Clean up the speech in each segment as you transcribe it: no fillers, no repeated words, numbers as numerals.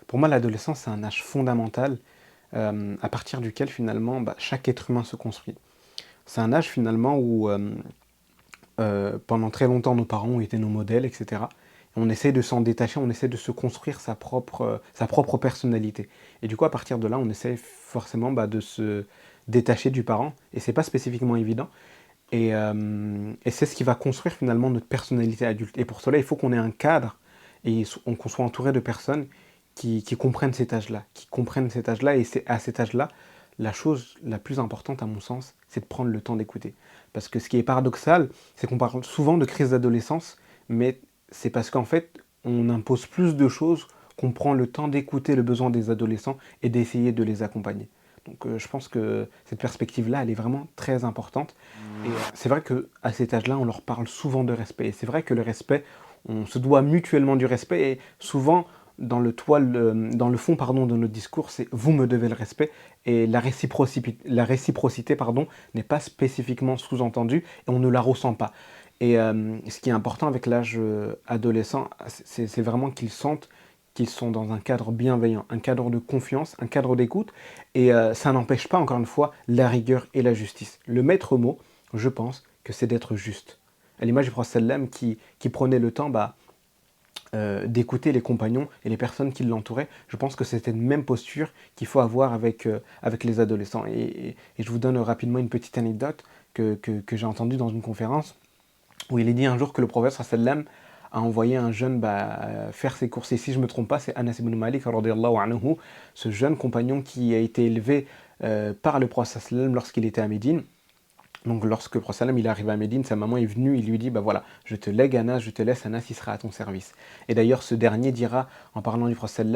Pour moi, l'adolescence, c'est un âge fondamental à partir duquel finalement chaque être humain se construit. C'est un âge finalement où pendant très longtemps nos parents ont été nos modèles, etc. Et on essaie de s'en détacher, on essaie de se construire sa propre personnalité. Et du coup, à partir de là, on essaie forcément de se détacher du parent. Et c'est pas spécifiquement évident. Et c'est ce qui va construire finalement notre personnalité adulte. Et pour cela, il faut qu'on ait un cadre et qu'on soit entouré de personnes qui comprennent cet âge-là, qui comprennent cet âge-là. Et c'est à cet âge-là, la chose la plus importante, à mon sens, c'est de prendre le temps d'écouter. Parce que ce qui est paradoxal, c'est qu'on parle souvent de crise d'adolescence, mais c'est parce qu'en fait, on impose plus de choses qu'on prend le temps d'écouter le besoin des adolescents et d'essayer de les accompagner. Donc je pense que cette perspective-là, elle est vraiment très importante. Et c'est vrai qu'à cet âge-là, on leur parle souvent de respect. Et c'est vrai que le respect, on se doit mutuellement du respect. Et souvent, dans le fond pardon, de notre discours, c'est vous me devez le respect. Et la réciprocité pardon, n'est pas spécifiquement sous-entendue et on ne la ressent pas. Et ce qui est important avec l'âge adolescent, c'est vraiment qu'ils sentent qu'ils sont dans un cadre bienveillant, un cadre de confiance, un cadre d'écoute. Et ça n'empêche pas, encore une fois, la rigueur et la justice. Le maître mot, je pense que c'est d'être juste. À l'image du prophète sallam qui prenait le temps d'écouter les compagnons et les personnes qui l'entouraient, je pense que c'était une même posture qu'il faut avoir avec les adolescents. Et je vous donne rapidement une petite anecdote que j'ai entendue dans une conférence où il est dit un jour que le prophète sallam a envoyé un jeune faire ses courses. Et si je ne me trompe pas, c'est Anas ibn Malik, radiyallahu anhu, ce jeune compagnon qui a été élevé par le prophète sallam lorsqu'il était à Médine. Donc lorsque le prophète il est arrivé à Médine, sa maman est venue, il lui dit, voilà, je te lègue Anas, je te laisse Anas, il sera à ton service. Et d'ailleurs, ce dernier dira, en parlant du prophète,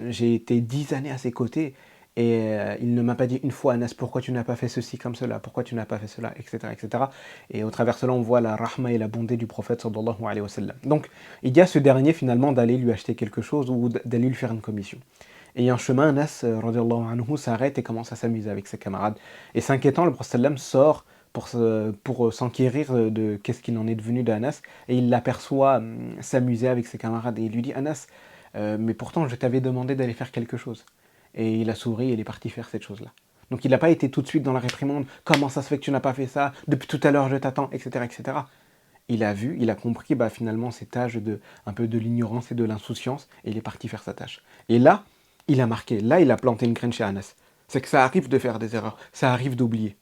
j'ai été 10 années à ses côtés, et il ne m'a pas dit une fois, Anas, pourquoi tu n'as pas fait ceci comme cela, pourquoi tu n'as pas fait cela, etc., etc. Et au travers de cela, on voit la rahma et la bonté du prophète, sallallahu alayhi wa sallam. Donc, il y a ce dernier, finalement, d'aller lui acheter quelque chose, ou d'aller lui faire une commission. Et en chemin, Anas, radiallahu anhu, s'arrête et commence à s'amuser avec ses camarades. Et s'inquiétant, le prophète sort pour s'enquérir de qu'est-ce qu'il en est devenu d'Anas, et il l'aperçoit s'amuser avec ses camarades, et il lui dit, Anas, mais pourtant je t'avais demandé d'aller faire quelque chose. Et il a souri et il est parti faire cette chose-là. Donc il n'a pas été tout de suite dans la réprimande, comment ça se fait que tu n'as pas fait ça, depuis tout à l'heure je t'attends, etc., etc. Il a vu, il a compris finalement cet âge un peu de l'ignorance et de l'insouciance, et il est parti faire sa tâche. Et là, il a marqué, là il a planté une graine chez Anas. C'est que ça arrive de faire des erreurs, ça arrive d'oublier.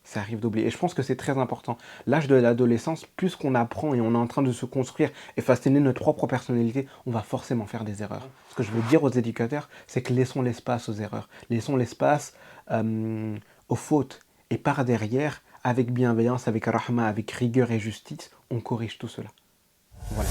Ça arrive d'oublier. Et je pense que c'est très important. L'âge de l'adolescence, plus qu'on apprend et on est en train de se construire et façonner notre propre personnalité, on va forcément faire des erreurs. Ce que je veux dire aux éducateurs, c'est que laissons l'espace aux erreurs. Laissons l'espace aux fautes. Et par derrière, avec bienveillance, avec rahma, avec rigueur et justice, on corrige tout cela. Voilà.